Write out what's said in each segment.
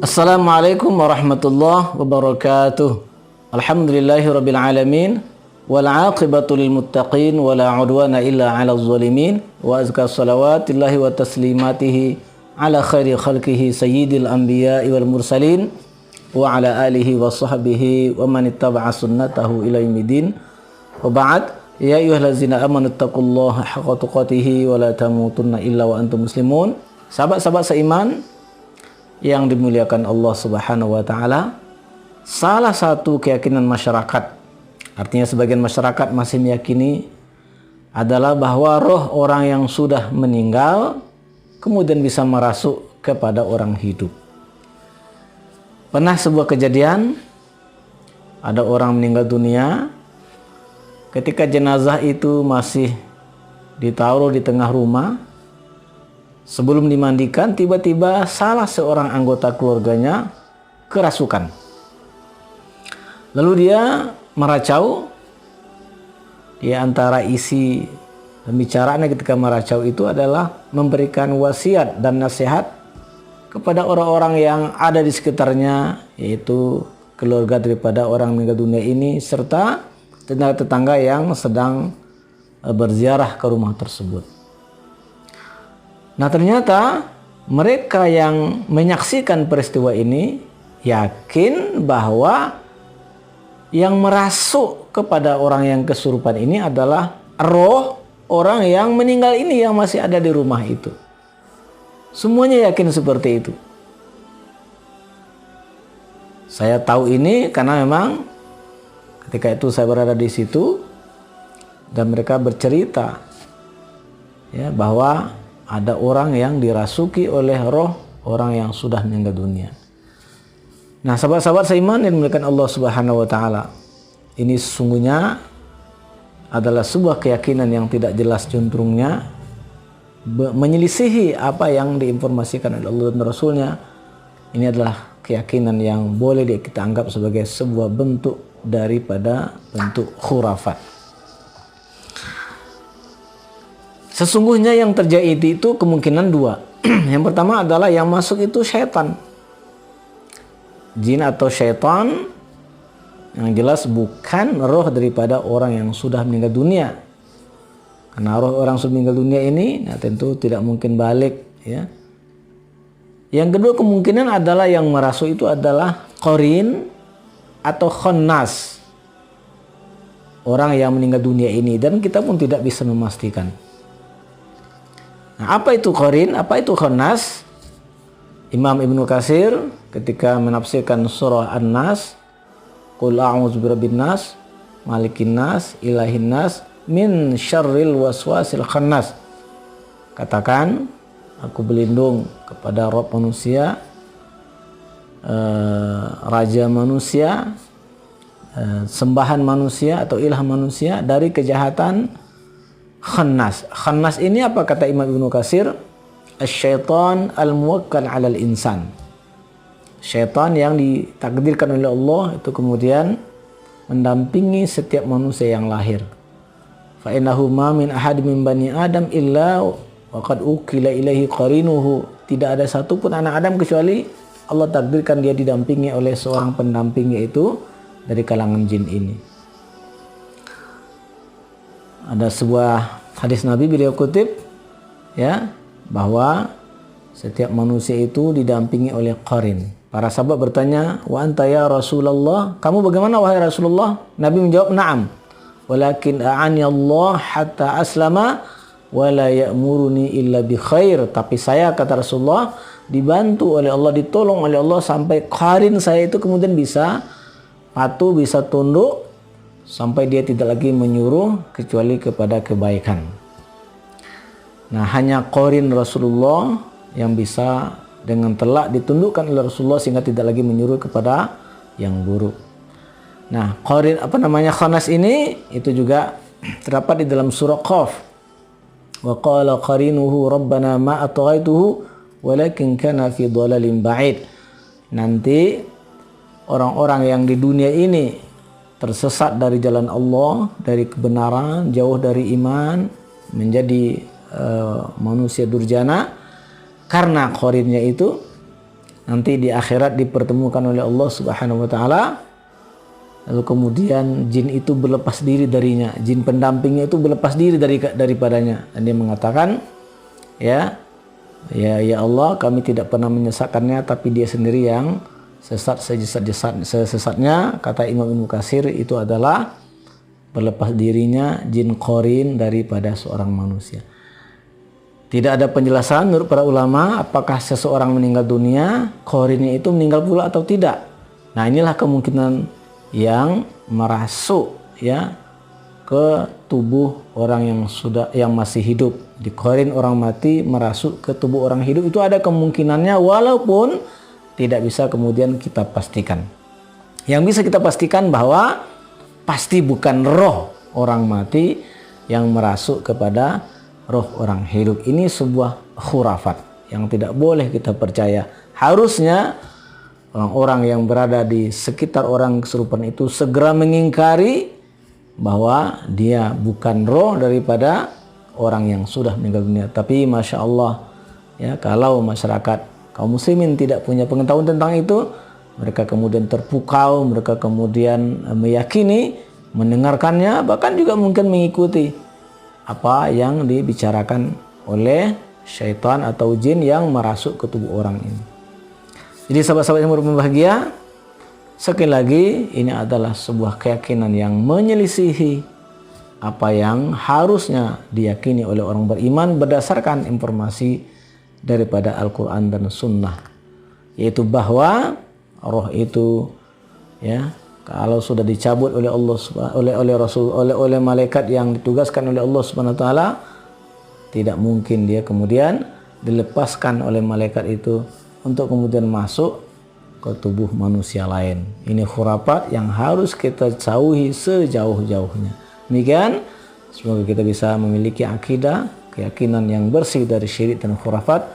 Assalamualaikum warahmatullahi wabarakatuh. Alhamdulillahi rabbil alamin. Wal aqibatu lil muttaqin wala udwana illa 'alal zalimin. Wa azka salawatillahi wa taslimatihi ala khairi khalqihi sayyidil anbiya'i wal mursalin wa ala alihi wa sahbihi wa man ittaba'a sunnatahu ila yaumil wa ba'd. Ya ayyuhallazina amanu taqullaha haqqa tuqatih wa la tamutunna illa wa antum muslimun. Sahabat-sahabat seiman yang dimuliakan Allah Subhanahu wa taala, salah satu keyakinan masyarakat, artinya sebagian masyarakat masih meyakini, adalah bahwa roh orang yang sudah meninggal kemudian bisa merasuk kepada orang hidup. Pernah sebuah kejadian, ada orang meninggal dunia, ketika jenazah itu masih ditaruh di tengah rumah, sebelum dimandikan, tiba-tiba salah seorang anggota keluarganya kerasukan. Lalu dia meracau. Di antara isi pembicaraannya ketika meracau itu adalah memberikan wasiat dan nasihat kepada orang-orang yang ada di sekitarnya, yaitu keluarga daripada orang meninggal dunia ini, serta tetangga-tetangga yang sedang berziarah ke rumah tersebut. Nah, ternyata mereka yang menyaksikan peristiwa ini yakin bahwa yang merasuk kepada orang yang kesurupan ini adalah roh orang yang meninggal ini yang masih ada di rumah itu. Semuanya yakin seperti itu. Saya tahu ini karena memang ketika itu saya berada di situ dan mereka bercerita ya, bahwa ada orang yang dirasuki oleh roh orang yang sudah meninggal dunia. Nah, sahabat-sahabat seiman yang dimuliakan Allah Subhanahu wa taala, ini sesungguhnya adalah sebuah keyakinan yang tidak jelas juntrungnya, menyelisihi apa yang diinformasikan oleh Allah dan Rasulnya. Ini adalah keyakinan yang boleh kita anggap sebagai sebuah bentuk daripada bentuk khurafat. Sesungguhnya yang terjadi itu kemungkinan dua. Yang pertama adalah yang masuk itu syaitan, jin atau syaitan, yang jelas bukan roh daripada orang yang sudah meninggal dunia. Karena roh orang sudah meninggal dunia ini tentu tidak mungkin balik ya. Yang kedua kemungkinan adalah yang merasuk itu adalah qarin atau khannas, orang yang meninggal dunia ini, dan kita pun tidak bisa memastikan. Nah, apa itu qarin, apa itu khannas? Imam Ibnu Katsir ketika menafsirkan surah An-Nas, Qul a'udzu birabbin nas, malikin nas, ilahin nas, min syarril waswasil khannas. Katakan, aku berlindung kepada Rabb manusia, raja manusia, sembahan manusia atau ilah manusia dari kejahatan khannas. Khannas ini apa kata Imam Ibnu Katsir? Asy-syaitan al-muwakkal 'alal insan. Syaitan yang ditakdirkan oleh Allah itu kemudian mendampingi setiap manusia yang lahir. Fa innahu ma min ahad min bani adam illa wa qad ukila ilaihi qarinuhu. Tidak ada satupun anak Adam kecuali Allah takdirkan dia didampingi oleh seorang pendamping, yaitu dari kalangan jin ini. Ada sebuah hadis Nabi beliau kutip ya, bahwa setiap manusia itu didampingi oleh qarin. Para sahabat bertanya, "Wa anta ya Rasulullah?" Kamu bagaimana wahai Rasulullah? Nabi menjawab, "Na'am. Walakin a'ani Allah hatta aslama wa la ya'muruni illa bi khair." Tapi saya, kata Rasulullah, dibantu oleh Allah, ditolong oleh Allah sampai qarin saya itu kemudian bisa patuh, bisa tunduk, sampai dia tidak lagi menyuruh kecuali kepada kebaikan. Nah, hanya qarin Rasulullah yang bisa dengan telak ditundukkan oleh Rasulullah sehingga tidak lagi menyuruh kepada yang buruk. Nah, qarin khannas ini itu juga terdapat di dalam surah Qaf. Wa qala qarinuhu rabbana ma atghaituhu walakin kana fi dhalalin ba'id. Nanti orang-orang yang di dunia ini tersesat dari jalan Allah, dari kebenaran, jauh dari iman, menjadi manusia durjana, karena qarinnya itu nanti di akhirat dipertemukan oleh Allah Subhanahu wa taala. Lalu kemudian jin itu berlepas diri darinya, jin pendampingnya itu berlepas diri daripadanya, dan dia mengatakan, ya Allah, kami tidak pernah menyesatkannya, tapi dia sendiri yang sesat sesatnya. Kata Imam Ibnu Katsir, itu adalah berlepas dirinya jin qarin daripada seorang manusia. Tidak ada penjelasan menurut para ulama apakah seseorang meninggal dunia, qarinnya itu meninggal pula atau tidak. Nah, inilah kemungkinan yang merasuk ya ke tubuh orang yang masih hidup. Di qarin orang mati merasuk ke tubuh orang hidup, itu ada kemungkinannya, walaupun tidak bisa kemudian kita pastikan. Yang bisa kita pastikan bahwa pasti bukan roh orang mati yang merasuk kepada roh orang hidup. Ini sebuah khurafat yang tidak boleh kita percaya. Harusnya orang-orang yang berada di sekitar orang kesurupan itu segera mengingkari bahwa dia bukan roh daripada orang yang sudah meninggal dunia. Tapi Masya Allah, ya, kalau masyarakat kaum muslimin tidak punya pengetahuan tentang itu, mereka kemudian terpukau, mereka kemudian meyakini, mendengarkannya, bahkan juga mungkin mengikuti apa yang dibicarakan oleh syaitan atau jin yang merasuk ke tubuh orang ini. Jadi sahabat-sahabat yang berbahagia, sekali lagi ini adalah sebuah keyakinan yang menyelisihi apa yang harusnya diyakini oleh orang beriman berdasarkan informasi daripada Al-Quran dan Sunnah, yaitu bahwa roh itu, ya, kalau sudah dicabut oleh Allah, oleh malaikat yang ditugaskan oleh Allah Subhanahu wa taala, tidak mungkin dia kemudian dilepaskan oleh malaikat itu untuk kemudian masuk ke tubuh manusia lain. Ini khurafat yang harus kita jauhi sejauh-jauhnya. Demikian, semoga kita bisa memiliki akidah, keyakinan yang bersih dari syirik dan khurafat,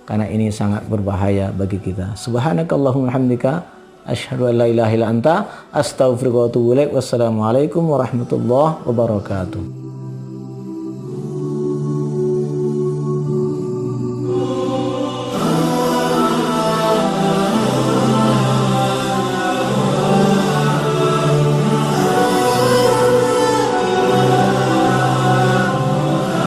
karena ini sangat berbahaya bagi kita. Subhanakallahumma hamdika asyhadu an la ilaha illa anta astaghfiruka wa atubu ilaik. Wassalamualaikum warahmatullahi wabarakatuh.